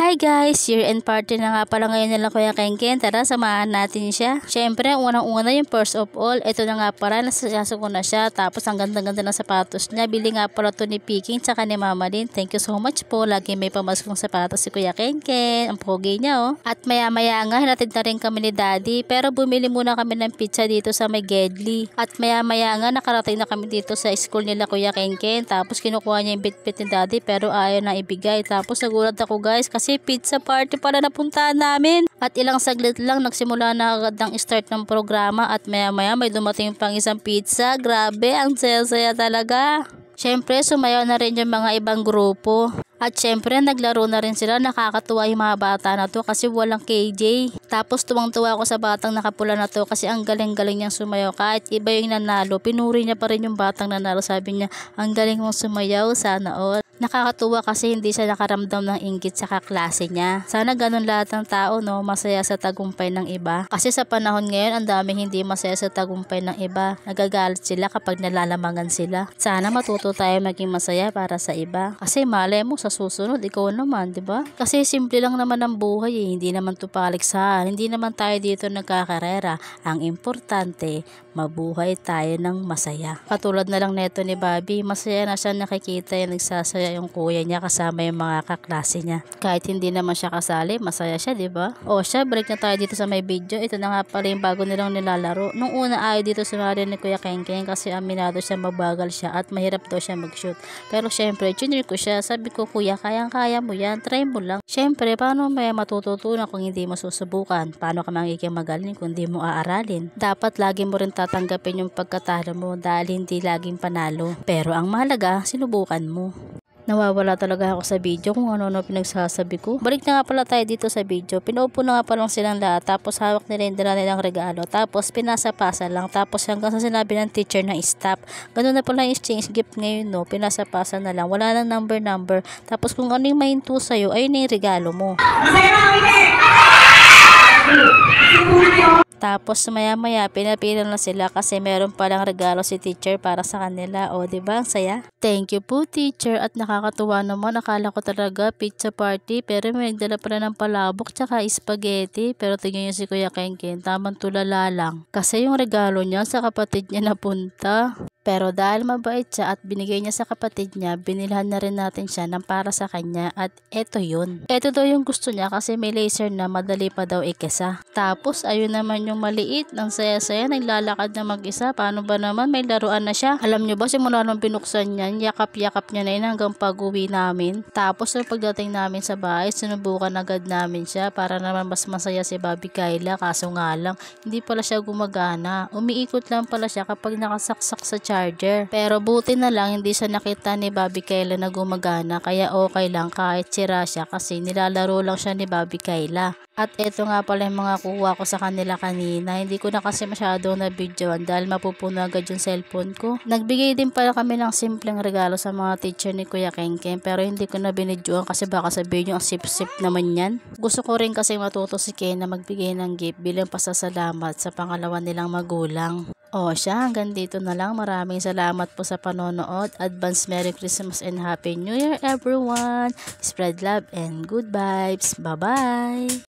Hi guys! Year-end party na nga pala ngayon nila Kuya Kengken. Tara, samahan natin siya. Siyempre, unang-una yung first of all, ito na nga pala, nasasyaso ko na siya. Tapos, ang ganda-ganda ng sapatos niya. Bili nga pala to ni Piking, tsaka ni Mama Lin. Thank you so much po. Lagi may pamaskong sapatos si Kuya Kengken. Ang pogi niya oh. At maya-maya nga, hinatid na rin kami ni Daddy. Pero bumili muna kami ng pizza dito sa may Gedli. At maya-maya nga, nakarating na kami dito sa school nila Kuya Kengken. Tapos, kinukuha niya yung bit-bit ni Daddy, pero ayaw na ibigay. Tapos, nagulat ako guys, kasi pizza party pala napuntahan namin. At ilang saglit lang nagsimula na agad ang start ng programa at maya maya may dumating pang isang pizza. Grabe, ang saya-saya talaga. Syempre sumayaw na rin yung mga ibang grupo. At syempre naglaro na rin sila. Nakakatuwa yung mga bata na to kasi walang KJ. Tapos tuwang-tuwa ako sa batang nakapula na to kasi ang galing-galing niyang sumayaw. Kahit iba yung nanalo, pinuri niya pa rin yung batang nanalo. Sabi niya, ang galing mong sumayaw, sana all. Nakakatuwa kasi hindi siya nakaramdam ng inggit sa kaklase niya. Sana ganun lahat ng tao, no, masaya sa tagumpay ng iba. Kasi sa panahon ngayon, ang daming hindi masaya sa tagumpay ng iba. Nagagalit sila kapag nalalamangan sila. Sana matuto tayo maging masaya para sa iba. Kasi malay mo sa susunod, ikaw naman, di ba? Kasi simple lang naman ang buhay eh. Hindi naman to paliksahan. Hindi naman tayo dito nagkakarera. Ang importante, mabuhay tayo ng masaya. Katulad na lang neto ni Bobby, masaya na siya nakikita yung nagsasaya yung kuya niya kasama yung mga kaklase niya. Kahit hindi naman siya kasali, masaya siya, di ba? O siya, balik na tayo dito sa may video. Ito na nga pala yung bago nilang nilalaro. Nung una ayaw dito sumali ni Kuya Kengken kasi aminado siya mabagal siya at mahirap daw siya mag-shoot. Pero syempre, junior ko siya. Sabi ko, kuya, kayang-kaya mo yan. Try mo lang. Syempre, paano may matututunan kung hindi mo susubukan? Paano ka magiging magaling kung hindi mo aaralin? Dapat lagi mo rin tatanggapin yung pagkatalo mo dahil hindi laging panalo. Pero ang mahalaga, sinubukan mo. Nawawala talaga ako sa video kung ano-ano pinagsasabi ko. Balik na nga pala tayo dito sa video. Pinaupo na nga palang silang lahat. Tapos hawak nila yung dala nilang regalo. Tapos pinasa-pasa lang. Tapos hanggang sa sinabi ng teacher na stop. Ganun na pala yung exchange gift ngayon no. Pinasa-pasa na lang. Wala nang number. Tapos kung ano yung mahinto sa'yo, ayun na yung regalo mo. Tapos maya-maya pinapila na sila kasi meron palang regalo si teacher para sa kanila. O diba ang saya? Thank you po teacher. At nakakatuwa naman, akala ko talaga pizza party pero may dala pala ng palabok tsaka spaghetti. Pero tingnan niyo si Kuya Kengken, tamang tulala lang. Kasi yung regalo niya sa kapatid niya napunta. Pero dahil mabait siya at binigay niya sa kapatid niya, binilhan na rin natin siya ng para sa kanya at eto yun. Eto daw yung gusto niya kasi may laser na madali pa daw ikesa. Tapos ayun naman yung maliit, ang saya-saya, naglalakad na mag-isa. Paano ba naman, may laruan na siya. Alam niyo ba, simula nung binuksan niyan, yakap-yakap niya na yun hanggang pag-uwi namin. Tapos yung pagdating namin sa bahay, sinubukan agad namin siya para naman mas masaya si Bobby Kayla. Kaso nga lang, hindi pala siya gumagana. Umiikot lang pala siya kapag nakasaksak sa charger. Pero buti na lang hindi siya nakita ni Bobby Kayla na gumagana kaya okay lang kahit sira siya kasi nilalaro lang siya ni Bobby Kayla. At eto nga pala yung mga kuha ko sa kanila kanina. Hindi ko na kasi masyado na videoan dahil mapupuno agad yung cellphone ko. Nagbigay din pala kami ng simpleng regalo sa mga teacher ni Kuya Kengken pero hindi ko na binidyoan kasi baka sabihin yung sip-sip naman yan. Gusto ko rin kasi matuto si Ken na magbigay ng gift bilang pasasalamat sa pangalawa nilang magulang. O siya, hanggang dito na lang. Maraming salamat po sa panonood. Advance Merry Christmas and Happy New Year everyone. Spread love and good vibes. Bye-bye!